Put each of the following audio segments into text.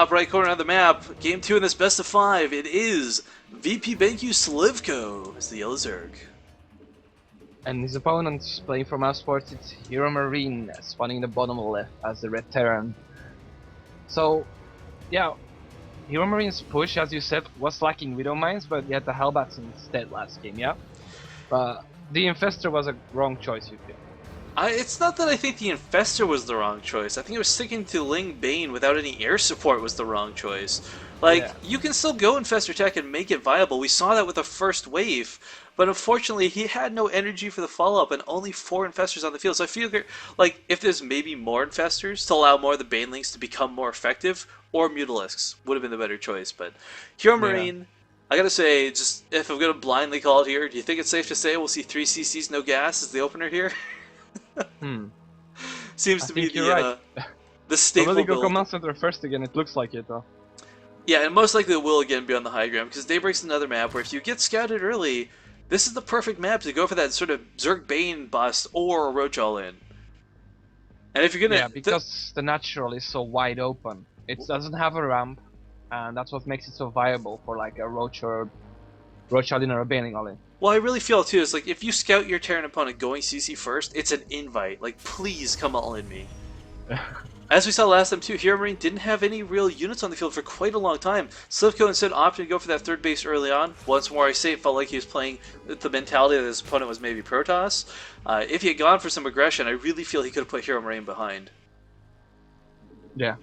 Top right corner of the map, game 2 in this best of 5, it is VPBenQ Slivko as the yellow Zerg. And his opponent playing for Mouz Sports, it's HeRoMaRinE, spawning in the bottom left as the red Terran. So, yeah, HeRoMaRiNE's push, as you said, was lacking Widow Mines, but he had the Hellbats instead last game, yeah? But the Infestor was a wrong choice, you feel? It's not that I think the Infestor was the wrong choice. I think it was sticking to Ling Bane without any air support was the wrong choice. Like, Yeah. you can still go Infestor Tech and make it viable. We saw that with the first wave. But unfortunately, he had no energy for the follow-up and only 4 Infestors on the field. So I feel like if there's maybe more Infestors to allow more of the Banelings to become more effective, or Mutalisks would have been the better choice. But HeRoMaRiNE, I gotta say, just if I'm gonna blindly call it here, do you think it's safe to say we'll see 3 CCs, no gas as the opener here? Seems to be the right. the staple Will he go build. Command Center first again? It looks like it though. Yeah, and most likely it will again be on the high ground, because Daybreak's another map where if you get scouted early, this is the perfect map to go for that sort of Zerg Bane bust or a Roach all-in. And if you're gonna... Yeah, because the natural is so wide open. It doesn't have a ramp, and that's what makes it so viable for like a Roach all-in or a Baneling all-in. Well, I really feel too, it's like if you scout your Terran opponent going CC first, it's an invite. Like, please come all-in me. As we saw last time too, HeRoMaRiNE didn't have any real units on the field for quite a long time. Slivko instead opted to go for that third base early on. Once more, I say it felt like he was playing with the mentality that his opponent was maybe Protoss. If he had gone for some aggression, I really feel he could have put HeRoMaRiNE behind. Yeah.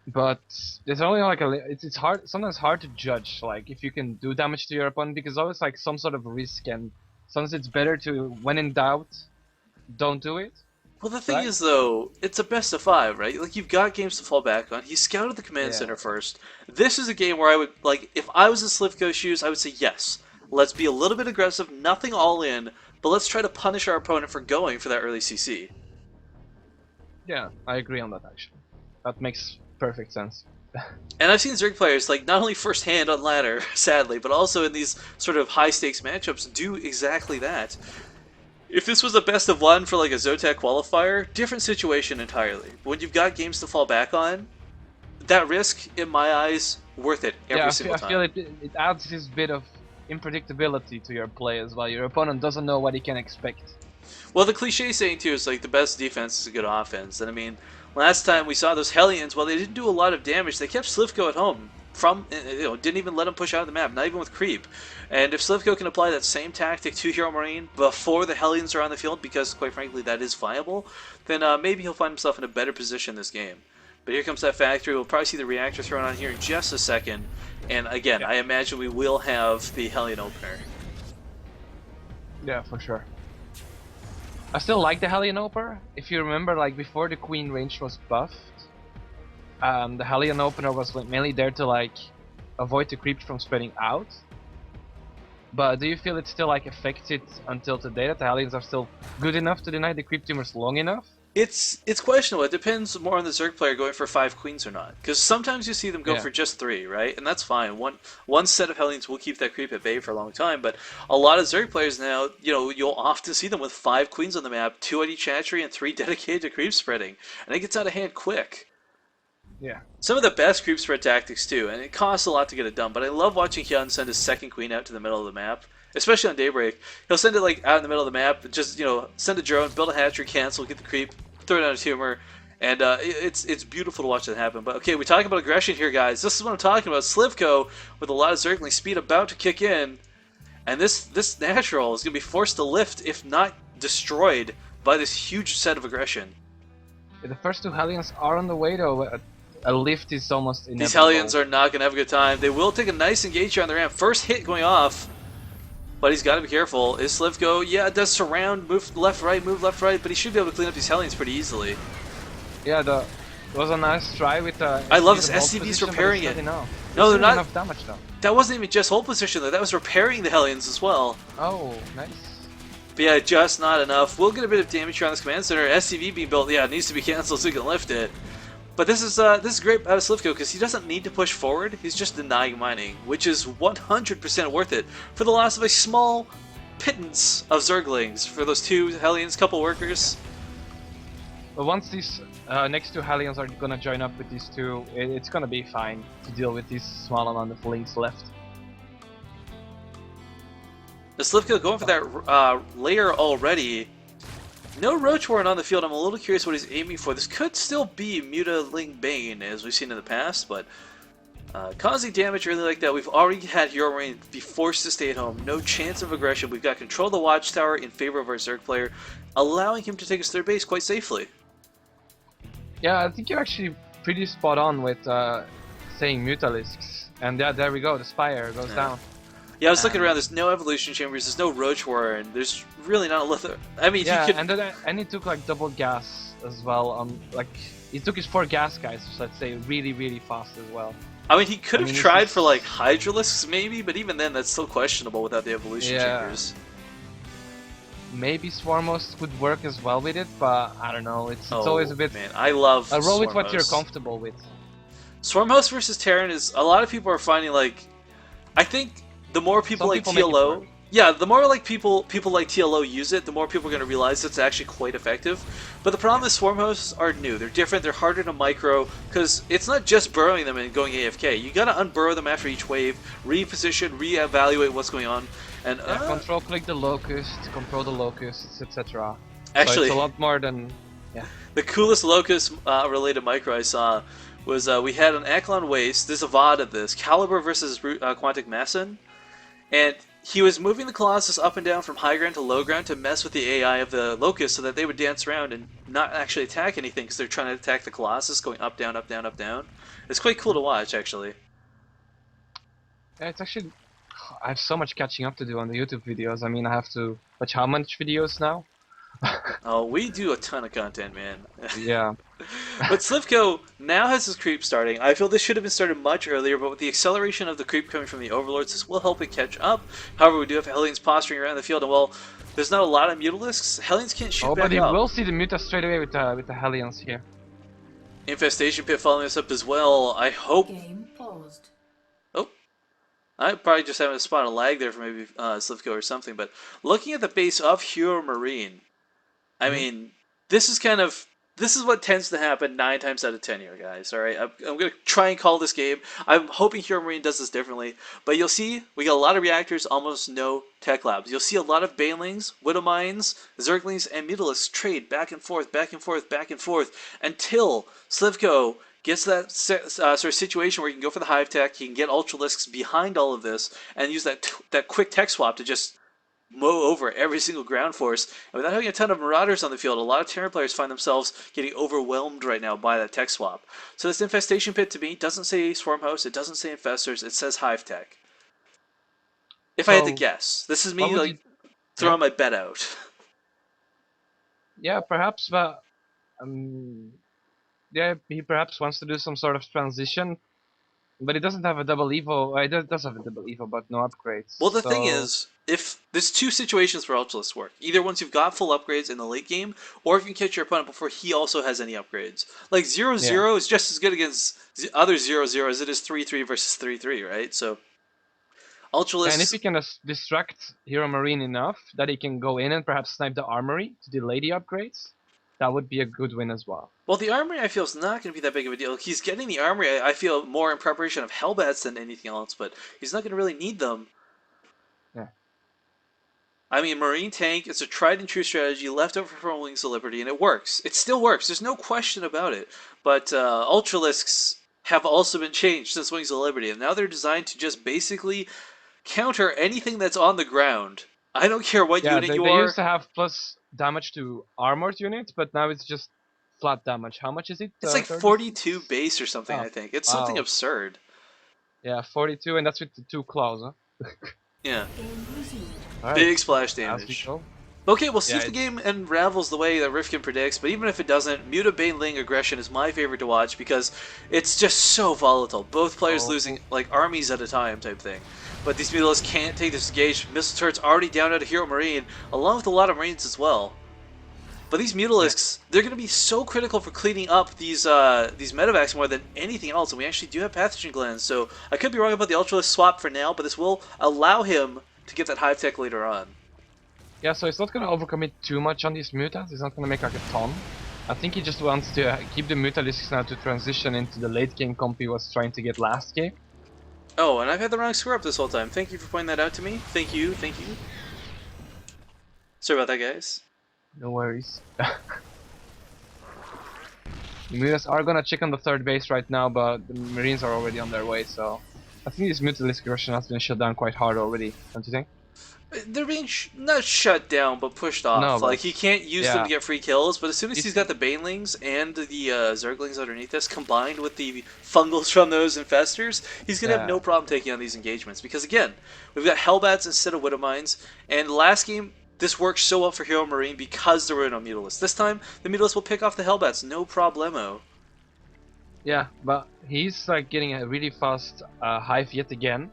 But there's only like it's hard, sometimes hard to judge like if you can do damage to your opponent, because there's always like some sort of risk, and sometimes it's better to, when in doubt, don't do it. Well, the thing is, though, it's a best of 5, right? Like, you've got games to fall back on. He scouted the command center first. This is a game where I would, like, if I was in Slivko's shoes, I would say, yes, let's be a little bit aggressive, nothing all in, but let's try to punish our opponent for going for that early CC. Yeah, I agree on that actually. That makes perfect sense. And I've seen Zerg players, like, not only firsthand on ladder, sadly, but also in these sort of high-stakes matchups, do exactly that. If this was a best of 1 for like a Zotac qualifier, different situation entirely. But when you've got games to fall back on, that risk, in my eyes, worth it every single time. I feel it adds this bit of unpredictability to your play as well. Your opponent doesn't know what he can expect. Well, the cliche saying too is like the best defense is a good offense. And I mean, last time we saw those Hellions, while they didn't do a lot of damage, they kept Slivko at home. Didn't even let him push out of the map, not even with creep. And if Slivko can apply that same tactic to HeRoMaRiNE before the Hellions are on the field, because quite frankly that is viable, then maybe he'll find himself in a better position this game. But here comes that factory. We'll probably see the reactor thrown on here in just a second. And again, I imagine we will have the Hellion opener. Yeah, for sure. I still like the Hellion opener. If you remember, like before the Queen range was buffed, the Hellion opener was like mainly there to like avoid the creeps from spreading out. But do you feel it still like affects it until today, that the Hellions are still good enough to deny the creep tumors long enough? It's questionable. It depends more on the Zerg player going for 5 queens or not. Because sometimes you see them go for just 3, right? And that's fine. One set of Hellions will keep that creep at bay for a long time. But a lot of Zerg players now, you'll often see them with 5 queens on the map, 2 on each hatchery, and 3 dedicated to creep spreading. And it gets out of hand quick. Yeah. Some of the best creep spread tactics too, and it costs a lot to get it done, but I love watching Hyun send his second queen out to the middle of the map, especially on Daybreak. He'll send it like out in the middle of the map, just, send a drone, build a hatchery, cancel, get the creep, throw it out a tumor, and it's beautiful to watch that happen. But okay, we talk about aggression here, guys. This is what I'm talking about. Slivko, with a lot of Zergling speed about to kick in, and this natural is going to be forced to lift, if not destroyed, by this huge set of aggression. Yeah, the first 2 Hellions are on the way though. A lift is almost inevitable. These Hellions are not going to have a good time. They will take a nice engage here on the ramp. First hit going off, but he's got to be careful. Is Slivko? Yeah, it does surround, move left, right, but he should be able to clean up these Hellions pretty easily. Yeah, it was a nice try with the... I love this. SCV's repairing it. No, they're not... enough damage though. That wasn't even just hold position though. That was repairing the Hellions as well. Oh, nice. But yeah, just not enough. We'll get a bit of damage here on this command center. SCV being built, yeah, it needs to be cancelled so we can lift it. But this is great out of Slivko because he doesn't need to push forward. He's just denying mining, which is 100% worth it for the loss of a small pittance of Zerglings for those 2 Hellions, couple workers. But once these next two Hellions are gonna join up with these two, it's gonna be fine to deal with these small amount of links left. The Slivko going for that layer already. No Roach Warren on the field. I'm a little curious what he's aiming for. This could still be Mutaling Bane, as we've seen in the past, but causing damage really like that. We've already had HeRoMaRinE be forced to stay at home. No chance of aggression. We've got control of the Watchtower in favor of our Zerg player, allowing him to take his third base quite safely. Yeah, I think you're actually pretty spot on with saying Mutalisks. And yeah, there we go. The Spire goes down. Yeah, I was looking around. There's no evolution chambers. There's no Roach Warren. There's really not a lot. I mean, yeah, he could. And he took like double gas as well. Like he took his 4 gas guys, let's say, really fast as well. I mean, he could have tried for like Hydralisks maybe, but even then, that's still questionable without the evolution chambers. Maybe Swarmos would work as well with it, but I don't know. It's always a bit. Man, I love. I roll with what you're comfortable with. Swarmhost versus Terran is a lot of people are finding like. I think the more people like TLO, yeah, the more like people like TLO use it, the more people are going to realize it's actually quite effective. But the problem is Swarmhosts are new. They're different. They're harder to micro because it's not just burrowing them and going AFK. You got to unburrow them after each wave, reposition, reevaluate what's going on, and control click the locust, control the locusts, etc. Actually, so it's a lot more than the coolest locust related micro I saw was we had an Aklon Waste. There's a VOD of this Caliber versus Quantic Masson. And he was moving the Colossus up and down from high ground to low ground to mess with the AI of the Locust so that they would dance around and not actually attack anything because they're trying to attack the Colossus going up, down, up, down, up, down. It's quite cool to watch, actually. Yeah, it's actually... I have so much catching up to do on the YouTube videos. I mean, I have to watch how much videos now? Oh, we do a ton of content, man. Yeah. But Slivko now has his creep starting. I feel this should have been started much earlier, but with the acceleration of the creep coming from the Overlords, this will help it catch up. However, we do have Hellions posturing around the field, and well, there's not a lot of Mutalisks. Hellions can't shoot back up. But he will see the Muta straight away with the Hellions here. Infestation Pit following us up as well. I hope... Game paused. Oh. I probably just having a spot of lag there for maybe Slivko or something, but looking at the base of HeRoMaRinE, I mean, this is what tends to happen 9 times out of 10 here, guys. All right, I'm gonna try and call this game. I'm hoping HeRoMaRinE does this differently, but you'll see we got a lot of reactors, almost no tech labs. You'll see a lot of Banelings, Widowmines, Zerglings, and Mutalisks trade back and forth, back and forth, back and forth until Slivko gets that sort of situation where he can go for the Hive Tech, he can get Ultralisks behind all of this, and use that quick tech swap to just mow over every single ground force. And without having a ton of Marauders on the field, a lot of Terran players find themselves getting overwhelmed right now by that tech swap. So this Infestation Pit to me doesn't say Swarmhost, it doesn't say Infestors, it says Hive Tech. If I had to guess. This is me like throwing my bet out. Yeah, perhaps, but yeah, he perhaps wants to do some sort of transition. But it doesn't have a double evo. It does have a double evo, but no upgrades. Well, the thing is, if there's 2 situations where Ultralists work. Either once you've got full upgrades in the late game, or if you can catch your opponent before he also has any upgrades. Like 0-0 is just as good against other 0-0 as it is 3-3 versus 3-3, right? So, Ultralists... And if he can distract HeRoMaRinE enough that he can go in and perhaps snipe the armory to delay the upgrades, that would be a good win as well. Well, the armory I feel is not going to be that big of a deal. He's getting the armory, I feel, more in preparation of Hellbats than anything else, but he's not going to really need them. Yeah. I mean, Marine Tank is a tried and true strategy left over from Wings of Liberty, and it works. It still works. There's no question about it. But Ultralisks have also been changed since Wings of Liberty, and now they're designed to just basically counter anything that's on the ground. I don't care what unit you are. They used to have plus damage to armored units, but now it's just flat damage. How much is it? It's like 42 base or something, I think. It's something absurd. Yeah, 42, and that's with the 2 claws, huh? Yeah. Right. Big splash damage. Okay, we'll see if the game unravels the way that Rifkin predicts, but even if it doesn't, Muta Baneling aggression is my favorite to watch because it's just so volatile. Both players losing like armies at a time type thing. But these Mutalisks can't take this engage. Missile turrets already down out of HeRoMaRinE, along with a lot of Marines as well. But these Mutalisks, they're going to be so critical for cleaning up these medevacs more than anything else, and we actually do have pathogen glands, so I could be wrong about the Ultralist swap for now, but this will allow him to get that Hive Tech later on. Yeah, so it's not going to overcommit too much on these Mutas, it's not going to make like a ton. I think he just wants to keep the Mutalisks now to transition into the late game comp he was trying to get last game. Oh, and I've had the wrong square up this whole time. Thank you for pointing that out to me. Thank you, thank you. Sorry about that, guys. No worries. The Mutas are gonna check on the third base right now, but the Marines are already on their way, so I think this Mutalisk version has been shut down quite hard already, don't you think? They're being not shut down, but pushed off. No, Like, but he can't use them to get free kills, but as soon as he's got the Banelings and the Zerglings underneath this, combined with the Fungals from those Infestors, he's going to have no problem taking on these engagements. Because, again, we've got Hellbats instead of Widowmines, and last game, this worked so well for HeRoMaRinE because there were no Mutalisks. This time, the Mutalisks will pick off the Hellbats, no problemo. Yeah, but he's like getting a really fast hive yet again,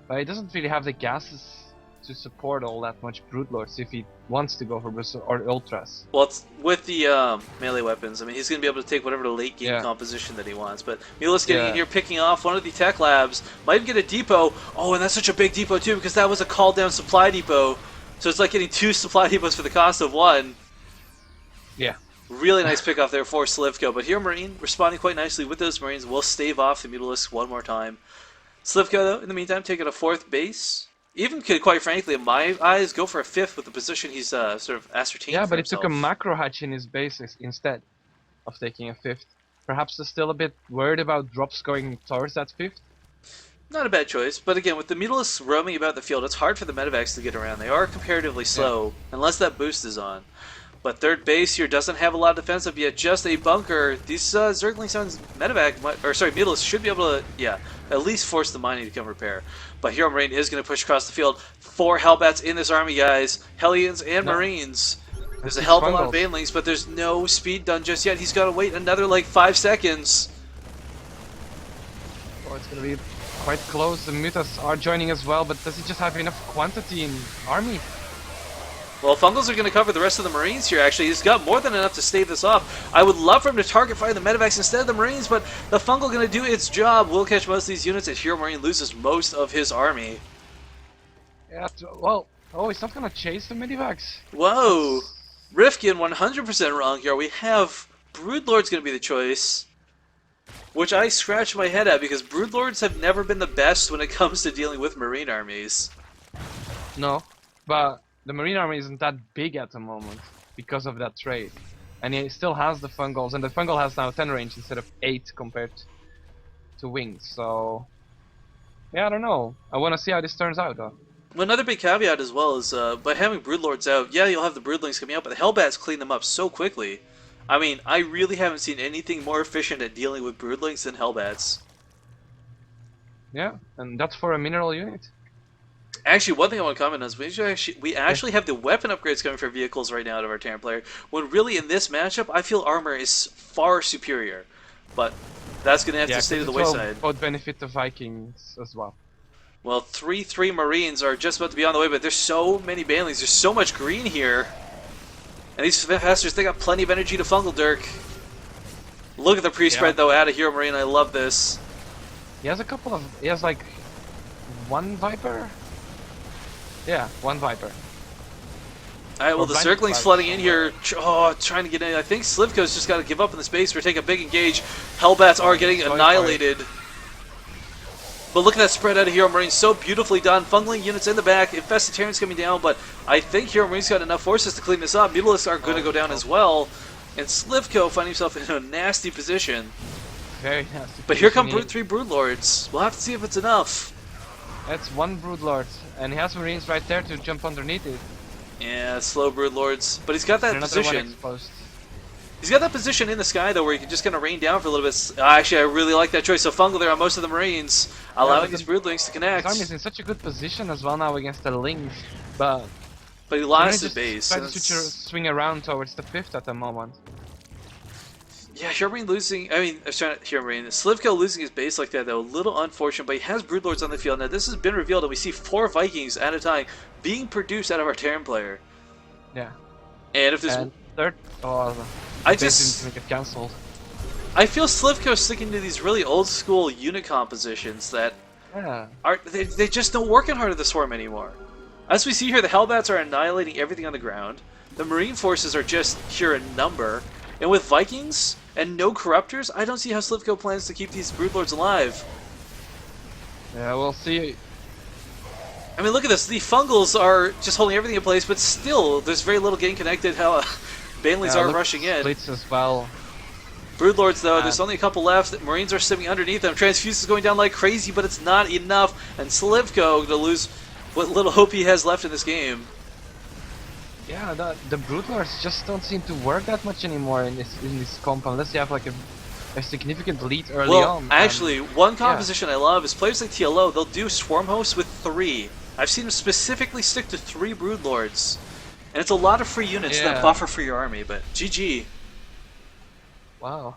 but he doesn't really have the gases to support all that much Broodlords if he wants to go for or Ultras. Well, it's with the melee weapons. I mean, he's going to be able to take whatever the late game composition that he wants. But Mutalisk getting in here, picking off one of the tech labs, might even get a depot. Oh, and that's such a big depot too, because that was a called down supply depot. So it's like getting 2 supply depots for the cost of 1. Yeah. Really nice pick off there for Slivko. But HeRoMaRinE responding quite nicely with those Marines. Will stave off the Mutalisks one more time. Slivko, though, in the meantime, taking a 4th base. Even could, quite frankly, in my eyes, go for a 5th with the position he's sort of ascertained. Yeah, but he himself. took a macro hatch in his bases instead of taking a 5th. Perhaps he's still a bit worried about drops going towards that 5th. Not a bad choice, but again, with the Mutalisks roaming about the field, it's hard for the medevacs to get around. They are comparatively slow, unless that boost is on. But third base here doesn't have a lot of defensive yet, just a bunker. These Zergling Suns Mutalisks should be able to, at least force the mining to come repair. But HeRoMaRinE is going to push across the field. 4 Hellbats in this army, guys. Hellions and Marines. There's a hell of a lot of Banelings, but there's no speed done just yet. He's got to wait another, like, 5 seconds. Oh, it's going to be quite close. The Mutas are joining as well, but does he just have enough quantity in army? Well, Fungals are going to cover the rest of the Marines here, actually. He's got more than enough to stave this off. I would love for him to target fire the medevacs instead of the Marines, but the Fungal going to do its job. Will catch most of these units, and HeRoMaRinE loses most of his army. Yeah, well, oh, he's not going to chase the medevacs. Whoa! Rifkin 100% wrong here. We have Broodlord's going to be the choice, which I scratch my head at, because Broodlords have never been the best when it comes to dealing with Marine armies. No, but the Marine army isn't that big at the moment because of that trait. And he still has the Fungals, and the Fungal has now 10 range instead of 8 compared to Wings, so... Yeah, I don't know. I want to see how this turns out, though. Well, another big caveat as well is, by having Broodlords out, yeah, you'll have the Broodlings coming out, but the Hellbats clean them up so quickly. I mean, I really haven't seen anything more efficient at dealing with Broodlings than Hellbats. Yeah, and that's for a mineral unit. Actually, one thing I want to comment on is we actually have the weapon upgrades coming for vehicles right now out of our Terran player, when really in this matchup, I feel armor is far superior. But that's going to have to stay to the wayside. Both benefit the Vikings as well. Well, 3-3 Marines are just about to be on the way, but there's so many Banelings, there's so much green here. And these Festers, they got plenty of energy to Fungal Dirk. Look at the pre-spread, though, out of HeRoMaRinE. I love this. He has a couple of... He has, like, 1 Viper? Yeah, 1 Viper. Alright, well, the Zergling's flooding in here, trying to get in. I think Slivko's just got to give up in the space or take a big engage. Hellbats are getting annihilated. But look at that spread out of HeRoMaRinE, so beautifully done. Fungling units in the back, Infested Terrans coming down, but I think HeRoMaRinE's got enough forces to clean this up. Mutalisks are going to go down as well, and Slivko finding himself in a nasty position. Very nasty. But here come 3 Broodlords. We'll have to see if it's enough. That's 1 Broodlord, and he has Marines right there to jump underneath it. Yeah, slow Broodlords, but he's got that position. He's got that position in the sky, though, where he can just kind of rain down for a little bit. Actually, I really like that choice of Fungal there on most of the Marines, allowing these Broodlings to connect. His army is in such a good position as well now against the Lings, but he lost his base. Try to swing around towards the 5th at the moment. Yeah, HeRoMaRinE losing. I mean, HeRoMaRinE. Slivko losing his base like that, though, a little unfortunate. But he has Broodlords on the field now. This has been revealed, and we see 4 Vikings at a time being produced out of our Terran player. Yeah. And if this third, I just make it cancelled. I feel Slivko sticking to these really old school unit compositions that they just don't work in Heart of the Swarm anymore. As we see here, the Hellbats are annihilating everything on the ground. The Marine forces are just here in number. And with Vikings and no Corruptors, I don't see how Slivko plans to keep these Broodlords alive. Yeah, we'll see. I mean, look at this. The Fungals are just holding everything in place, but still, there's very little getting connected. How Baneleys are rushing in. Splits as well. Broodlords, though, there's only a couple left. Marines are sitting underneath them. Transfuse is going down like crazy, but it's not enough. And Slivko to lose what little hope he has left in this game. Yeah, the Broodlords just don't seem to work that much anymore in this comp unless you have like a significant lead early on. Actually, one composition I love is players like TLO, they'll do Swarm Hosts with 3. I've seen them specifically stick to 3 Broodlords. And it's a lot of free units that buffer for your army, but GG. Wow.